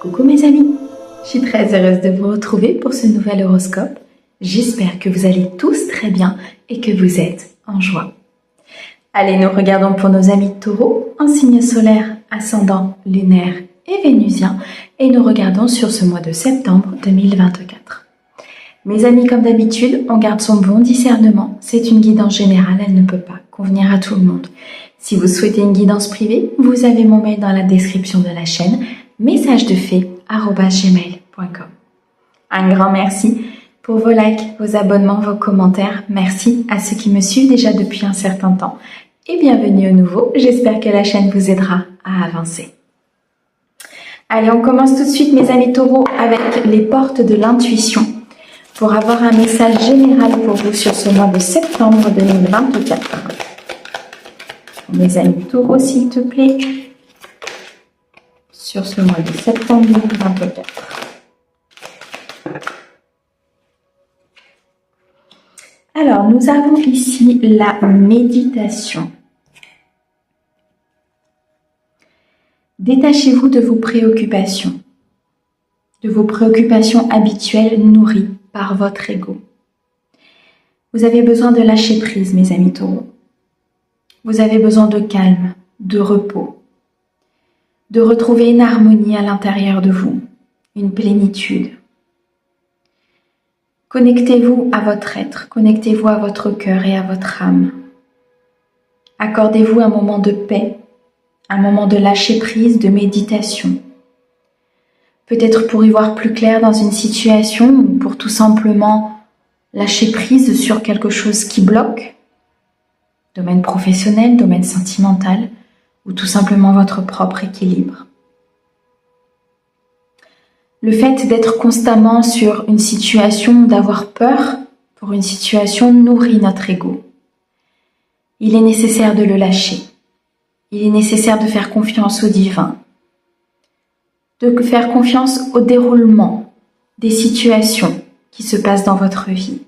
Coucou mes amis, je suis très heureuse de vous retrouver pour ce nouvel horoscope. J'espère que vous allez tous très bien et que vous êtes en joie. Allez, nous regardons pour nos amis taureaux, en signe solaire, ascendant, lunaire et vénusien, et nous regardons sur ce mois de septembre 2024. Mes amis, comme d'habitude, on garde son bon discernement. C'est une guidance générale, elle ne peut pas convenir à tout le monde. Si vous souhaitez une guidance privée, vous avez mon mail dans la description de la chaîne, messagesdefée@gmail.com. Un grand merci pour vos likes, vos abonnements, vos commentaires. Merci à ceux qui me suivent déjà depuis un certain temps. Et bienvenue au nouveau, j'espère que la chaîne vous aidera à avancer. Allez, on commence tout de suite mes amis taureaux avec les portes de l'intuition pour avoir un message général pour vous sur ce mois de septembre 2024. Mes amis taureaux, s'il te plaît, sur ce mois de septembre 2024. Alors, nous avons ici la méditation. Détachez-vous de vos préoccupations habituelles nourries par votre ego. Vous avez besoin de lâcher prise, mes amis taureaux. Vous avez besoin de calme, de repos, de retrouver une harmonie à l'intérieur de vous, une plénitude. Connectez-vous à votre être, connectez-vous à votre cœur et à votre âme. Accordez-vous un moment de paix, un moment de lâcher prise, de méditation. Peut-être pour y voir plus clair dans une situation ou pour tout simplement lâcher prise sur quelque chose qui bloque, domaine professionnel, domaine sentimental ou tout simplement votre propre équilibre. Le fait d'être constamment sur une situation, d'avoir peur pour une situation nourrit notre ego. Il est nécessaire de le lâcher. Il est nécessaire de faire confiance au divin, de faire confiance au déroulement des situations qui se passent dans votre vie.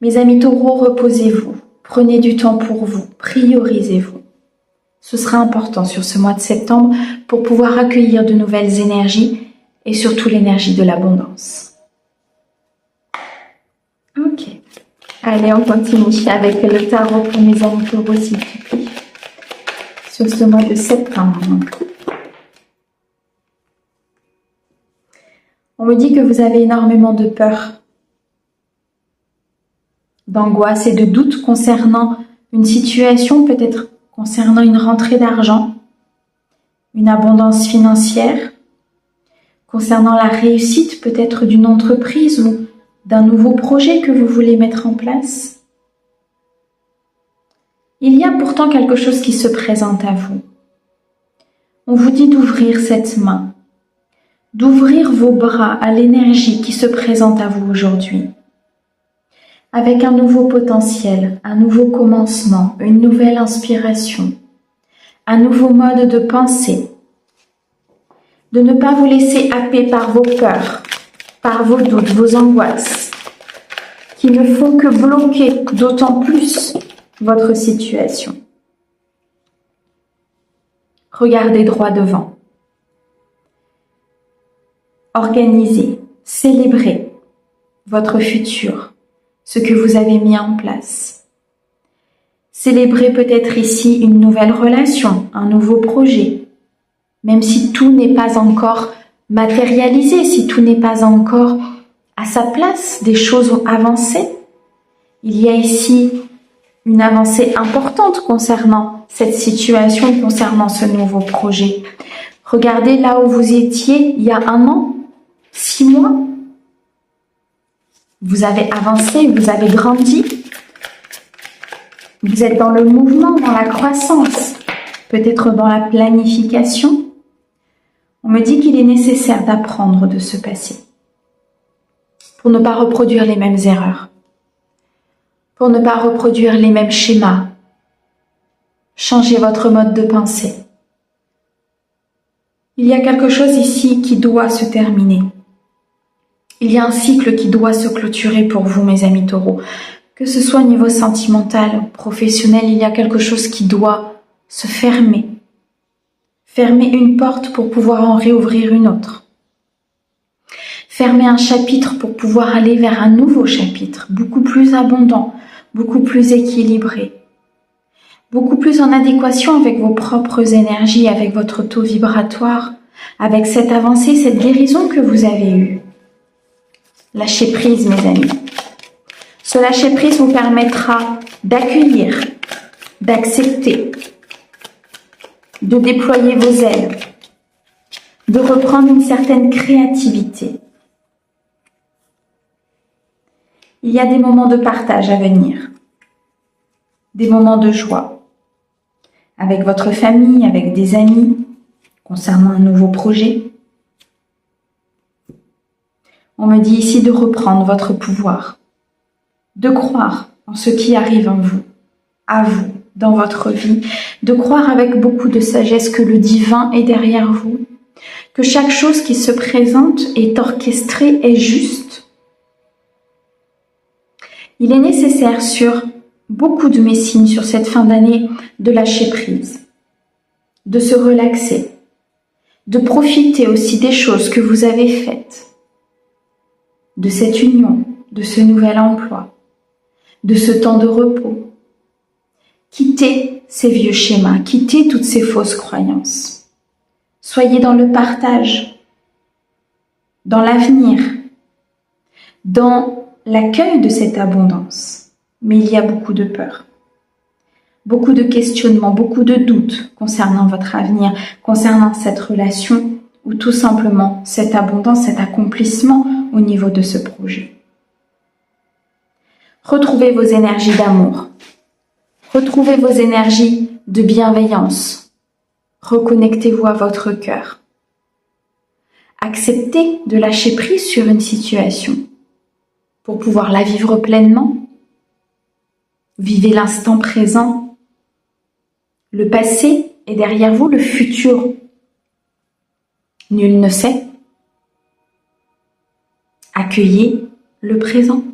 Mes amis taureaux, reposez-vous, prenez du temps pour vous, priorisez-vous. Ce sera important sur ce mois de septembre pour pouvoir accueillir de nouvelles énergies et surtout l'énergie de l'abondance. Ok. Allez, on continue avec le tarot pour mes amis taureaux, s'il vous plaît. Sur ce mois de septembre. On me dit que vous avez énormément de peur, d'angoisse et de doute concernant une situation, peut-être concernant une rentrée d'argent, une abondance financière, concernant la réussite peut-être d'une entreprise ou d'un nouveau projet que vous voulez mettre en place. Il y a pourtant quelque chose qui se présente à vous. On vous dit d'ouvrir cette main, d'ouvrir vos bras à l'énergie qui se présente à vous aujourd'hui, avec un nouveau potentiel, un nouveau commencement, une nouvelle inspiration, un nouveau mode de pensée. De ne pas vous laisser happer par vos peurs, par vos doutes, vos angoisses, qui ne font que bloquer d'autant plus votre situation. Regardez droit devant. Organisez, célébrez votre futur, ce que vous avez mis en place. Célébrez peut-être ici une nouvelle relation, un nouveau projet, même si tout n'est pas encore matérialisé, si tout n'est pas encore à sa place, des choses ont avancé. Il y a ici une avancée importante concernant cette situation, concernant ce nouveau projet. Regardez là où vous étiez il y a 1 an, 6 mois. Vous avez avancé, vous avez grandi. Vous êtes dans le mouvement, dans la croissance, peut-être dans la planification. On me dit qu'il est nécessaire d'apprendre de ce passé pour ne pas reproduire les mêmes erreurs, pour ne pas reproduire les mêmes schémas. Changez votre mode de pensée. Il y a quelque chose ici qui doit se terminer. Il y a un cycle qui doit se clôturer pour vous, mes amis taureaux. Que ce soit au niveau sentimental ou professionnel, il y a quelque chose qui doit se fermer. Fermer une porte pour pouvoir en réouvrir une autre. Fermer un chapitre pour pouvoir aller vers un nouveau chapitre, beaucoup plus abondant, beaucoup plus équilibré, beaucoup plus en adéquation avec vos propres énergies, avec votre taux vibratoire, avec cette avancée, cette guérison que vous avez eue. Lâchez prise, mes amis. Ce lâcher prise vous permettra d'accueillir, d'accepter, de déployer vos ailes, de reprendre une certaine créativité. Il y a des moments de partage à venir, des moments de joie, avec votre famille, avec des amis, concernant un nouveau projet. On me dit ici de reprendre votre pouvoir, de croire en ce qui arrive en vous, à vous, dans votre vie, de croire avec beaucoup de sagesse que le divin est derrière vous, que chaque chose qui se présente est orchestrée et juste. Il est nécessaire sur beaucoup de mes signes sur cette fin d'année de lâcher prise, de se relaxer, de profiter aussi des choses que vous avez faites, de cette union, de ce nouvel emploi, de ce temps de repos. Quittez ces vieux schémas, quittez toutes ces fausses croyances. Soyez dans le partage, dans l'avenir, dans l'accueil de cette abondance. Mais il y a beaucoup de peur, beaucoup de questionnements, beaucoup de doutes concernant votre avenir, concernant cette relation ou tout simplement cette abondance, cet accomplissement au niveau de ce projet. Retrouvez vos énergies d'amour, retrouvez vos énergies de bienveillance, reconnectez-vous à votre cœur. Acceptez de lâcher prise sur une situation pour pouvoir la vivre pleinement. Vivez l'instant présent. Le passé est derrière vous, le futur, nul ne sait. Accueillez le présent.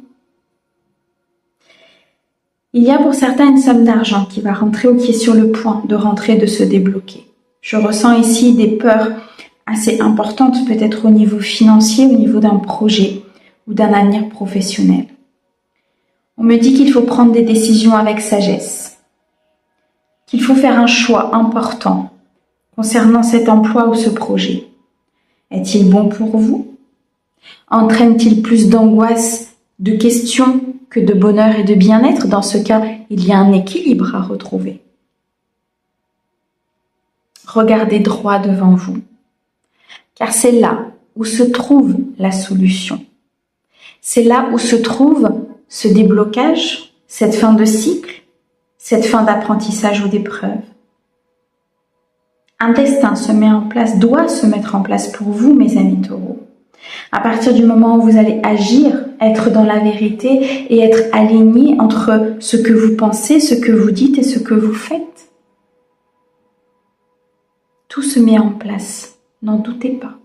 Il y a pour certains une somme d'argent qui va rentrer ou qui est sur le point de rentrer, de se débloquer. Je ressens ici des peurs assez importantes, peut-être au niveau financier, au niveau d'un projet ou d'un avenir professionnel. On me dit qu'il faut prendre des décisions avec sagesse, qu'il faut faire un choix important concernant cet emploi ou ce projet. Est-il bon pour vous? Entraîne-t-il plus d'angoisse, de questions que de bonheur et de bien-être? Dans ce cas, il y a un équilibre à retrouver. Regardez droit devant vous, car c'est là où se trouve la solution. C'est là où se trouve ce déblocage, cette fin de cycle, cette fin d'apprentissage ou d'épreuve. Un destin se met en place, doit se mettre en place pour vous, mes amis taureaux. À partir du moment où vous allez agir, être dans la vérité et être aligné entre ce que vous pensez, ce que vous dites et ce que vous faites. Tout se met en place, n'en doutez pas.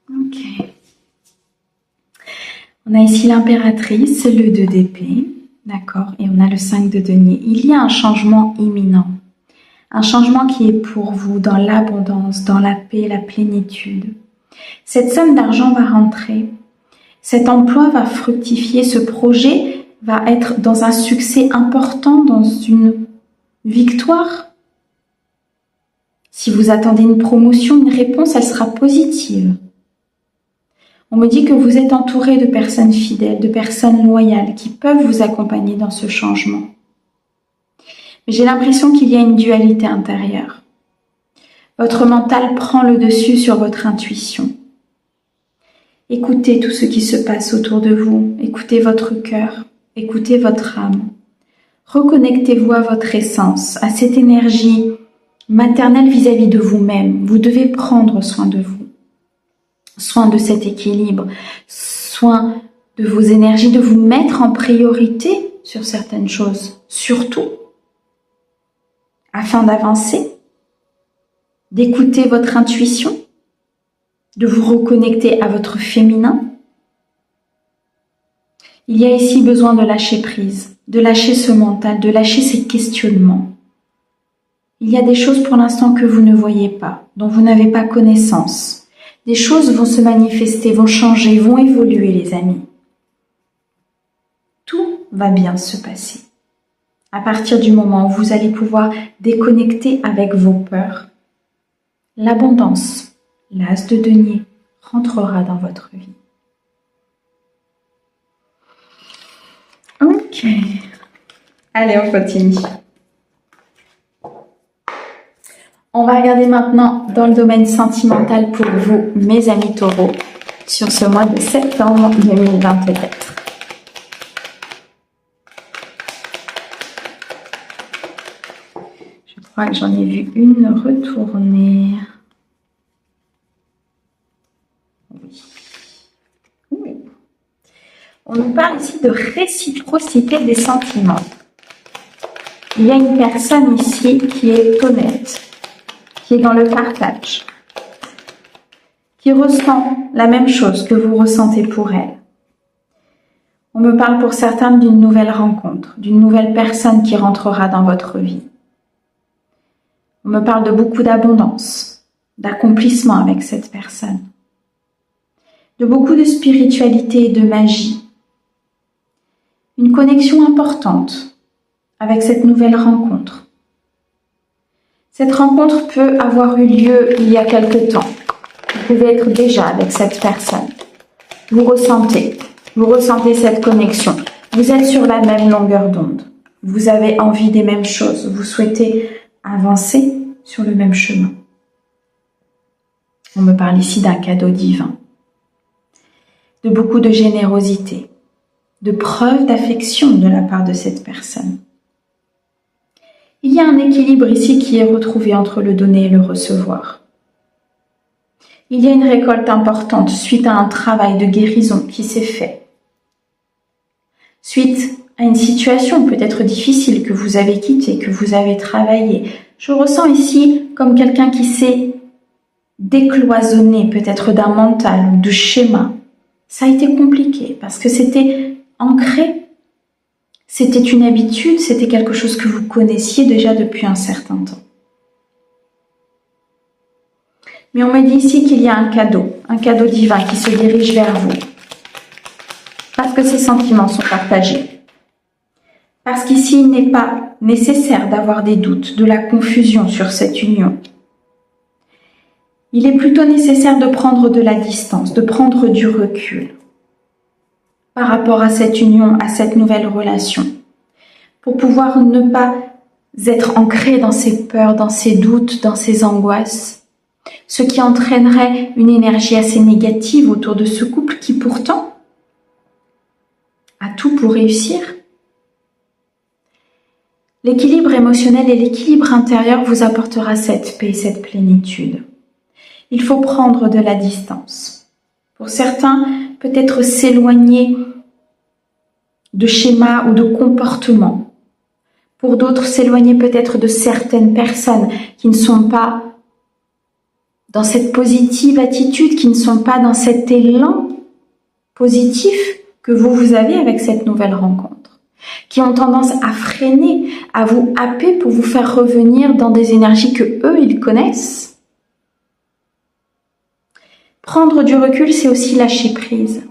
Ok. On a ici l'impératrice, le 2 d'épée, d'accord, et on a le 5 de denier. Il y a un changement imminent, un changement qui est pour vous dans l'abondance, dans la paix, la plénitude. Cette somme d'argent va rentrer, cet emploi va fructifier, ce projet va être dans un succès important, dans une victoire. Si vous attendez une promotion, une réponse, elle sera positive. On me dit que vous êtes entouré de personnes fidèles, de personnes loyales qui peuvent vous accompagner dans ce changement. Mais j'ai l'impression qu'il y a une dualité intérieure. Votre mental prend le dessus sur votre intuition. Écoutez tout ce qui se passe autour de vous, écoutez votre cœur, écoutez votre âme. Reconnectez-vous à votre essence, à cette énergie maternelle vis-à-vis de vous-même. Vous devez prendre soin de vous. Soin de cet équilibre, soin de vos énergies, de vous mettre en priorité sur certaines choses, surtout, afin d'avancer, d'écouter votre intuition, de vous reconnecter à votre féminin. Il y a ici besoin de lâcher prise, de lâcher ce mental, de lâcher ces questionnements. Il y a des choses pour l'instant que vous ne voyez pas, dont vous n'avez pas connaissance. Des choses vont se manifester, vont changer, vont évoluer, les amis. Tout va bien se passer. À partir du moment où vous allez pouvoir déconnecter avec vos peurs, l'abondance, l'as de denier, rentrera dans votre vie. Ok. Allez, on continue. On va regarder maintenant dans le domaine sentimental pour vous, mes amis taureaux, sur ce mois de septembre 2024. Je crois que j'en ai vu une retourner. Oui. On nous parle ici de réciprocité des sentiments. Il y a une personne ici qui est honnête, qui est dans le partage, qui ressent la même chose que vous ressentez pour elle. On me parle pour certains d'une nouvelle rencontre, d'une nouvelle personne qui rentrera dans votre vie. On me parle de beaucoup d'abondance, d'accomplissement avec cette personne, de beaucoup de spiritualité et de magie. Une connexion importante avec cette nouvelle rencontre. Cette rencontre peut avoir eu lieu il y a quelque temps. Vous pouvez être déjà avec cette personne. Vous ressentez cette connexion. Vous êtes sur la même longueur d'onde. Vous avez envie des mêmes choses. Vous souhaitez avancer sur le même chemin. On me parle ici d'un cadeau divin, de beaucoup de générosité, de preuves d'affection de la part de cette personne. Il y a un équilibre ici qui est retrouvé entre le donner et le recevoir. Il y a une récolte importante suite à un travail de guérison qui s'est fait. Suite à une situation peut-être difficile que vous avez quittée, que vous avez travaillé. Je ressens ici comme quelqu'un qui s'est décloisonné peut-être d'un mental ou de schéma. Ça a été compliqué parce que c'était ancré. C'était une habitude, c'était quelque chose que vous connaissiez déjà depuis un certain temps. Mais on me dit ici qu'il y a un cadeau divin qui se dirige vers vous. Parce que ces sentiments sont partagés. Parce qu'ici, il n'est pas nécessaire d'avoir des doutes, de la confusion sur cette union. Il est plutôt nécessaire de prendre de la distance, de prendre du recul par rapport à cette union, à cette nouvelle relation, pour pouvoir ne pas être ancré dans ses peurs, dans ses doutes, dans ses angoisses, ce qui entraînerait une énergie assez négative autour de ce couple qui pourtant a tout pour réussir. L'équilibre émotionnel et l'équilibre intérieur vous apportera cette paix, cette plénitude. Il faut prendre de la distance. Pour certains, peut-être s'éloigner de schémas ou de comportements. Pour d'autres, s'éloigner peut-être de certaines personnes qui ne sont pas dans cette positive attitude, qui ne sont pas dans cet élan positif que vous avez avec cette nouvelle rencontre, qui ont tendance à freiner, à vous happer pour vous faire revenir dans des énergies que eux, ils connaissent. Prendre du recul, c'est aussi lâcher prise.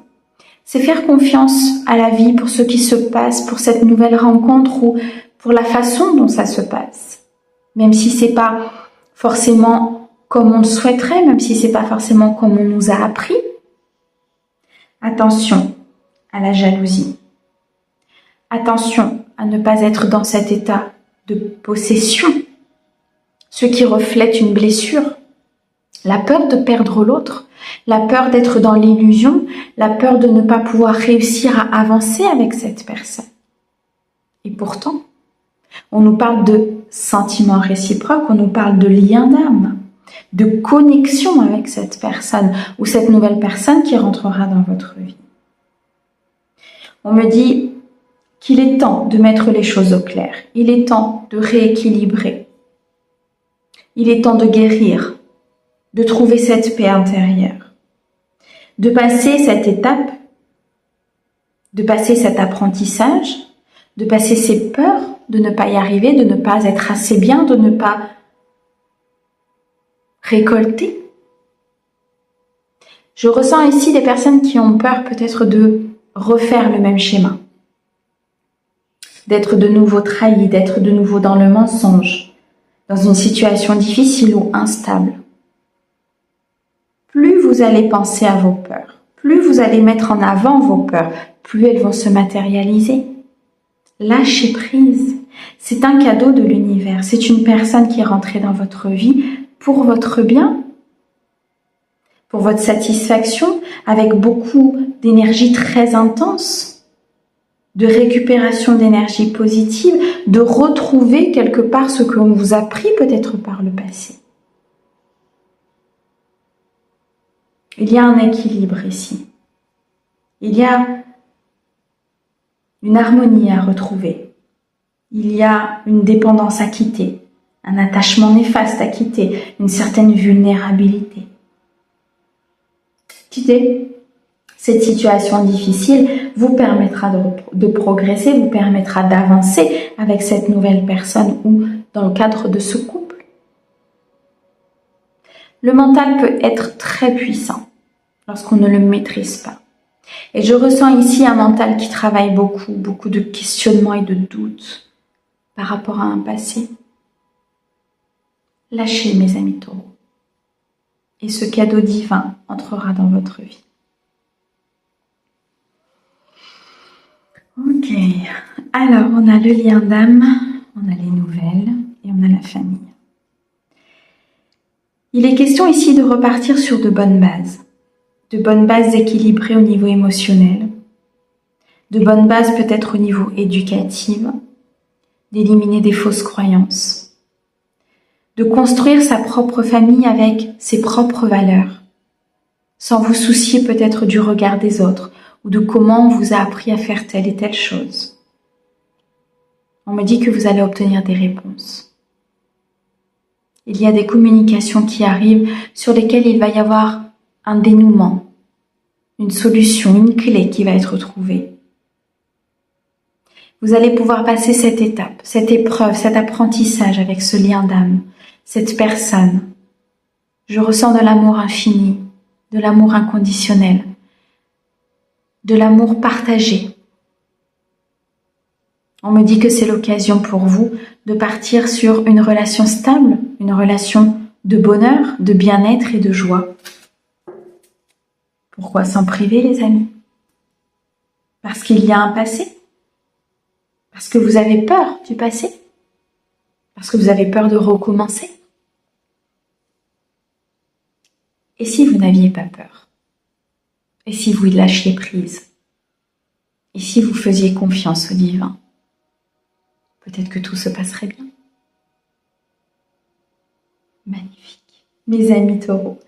C'est faire confiance à la vie pour ce qui se passe, pour cette nouvelle rencontre ou pour la façon dont ça se passe. Même si c'est pas forcément comme on le souhaiterait, même si c'est pas forcément comme on nous a appris. Attention à la jalousie. Attention à ne pas être dans cet état de possession, ce qui reflète une blessure. La peur de perdre l'autre, la peur d'être dans l'illusion, la peur de ne pas pouvoir réussir à avancer avec cette personne. Et pourtant, on nous parle de sentiments réciproques, on nous parle de lien d'âme, de connexion avec cette personne ou cette nouvelle personne qui rentrera dans votre vie. On me dit qu'il est temps de mettre les choses au clair, il est temps de rééquilibrer, il est temps de guérir, de trouver cette paix intérieure, de passer cette étape, de passer cet apprentissage, de passer ces peurs, de ne pas y arriver, de ne pas être assez bien, de ne pas récolter. Je ressens ici des personnes qui ont peur peut-être de refaire le même schéma, d'être de nouveau trahi, d'être de nouveau dans le mensonge, dans une situation difficile ou instable. Plus vous allez penser à vos peurs, plus vous allez mettre en avant vos peurs, plus elles vont se matérialiser. Lâchez prise. C'est un cadeau de l'univers. C'est une personne qui est rentrée dans votre vie pour votre bien, pour votre satisfaction, avec beaucoup d'énergie très intense, de récupération d'énergie positive, de retrouver quelque part ce que l'on vous a pris peut-être par le passé. Il y a un équilibre ici. Il y a une harmonie à retrouver. Il y a une dépendance à quitter, un attachement néfaste à quitter, une certaine vulnérabilité. Quitter cette situation difficile vous permettra de progresser, vous permettra d'avancer avec cette nouvelle personne ou dans le cadre de ce couple. Le mental peut être très puissant lorsqu'on ne le maîtrise pas. Et je ressens ici un mental qui travaille beaucoup de questionnements et de doutes par rapport à un passé. Lâchez, mes amis taureaux. Et ce cadeau divin entrera dans votre vie. Ok, alors on a le lien d'âme, on a les nouvelles et on a la famille. Il est question ici de repartir sur de bonnes bases équilibrées au niveau émotionnel, de bonnes bases peut-être au niveau éducatif, d'éliminer des fausses croyances, de construire sa propre famille avec ses propres valeurs, sans vous soucier peut-être du regard des autres ou de comment on vous a appris à faire telle et telle chose. On me dit que vous allez obtenir des réponses. Il y a des communications qui arrivent sur lesquelles il va y avoir un dénouement, une solution, une clé qui va être trouvée. Vous allez pouvoir passer cette étape, cette épreuve, cet apprentissage avec ce lien d'âme, cette personne. Je ressens de l'amour infini, de l'amour inconditionnel, de l'amour partagé. On me dit que c'est l'occasion pour vous de partir sur une relation stable, une relation de bonheur, de bien-être et de joie. Pourquoi s'en priver, les amis? Parce qu'il y a un passé? Parce que vous avez peur du passé? Parce que vous avez peur de recommencer? Et si vous n'aviez pas peur? Et si vous lâchiez prise? Et si vous faisiez confiance au divin? Peut-être que tout se passerait bien. Magnifique. Mes amis taureaux,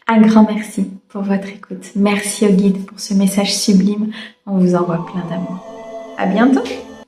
un grand merci pour votre écoute. Merci au guide pour ce message sublime. On vous envoie plein d'amour. À bientôt.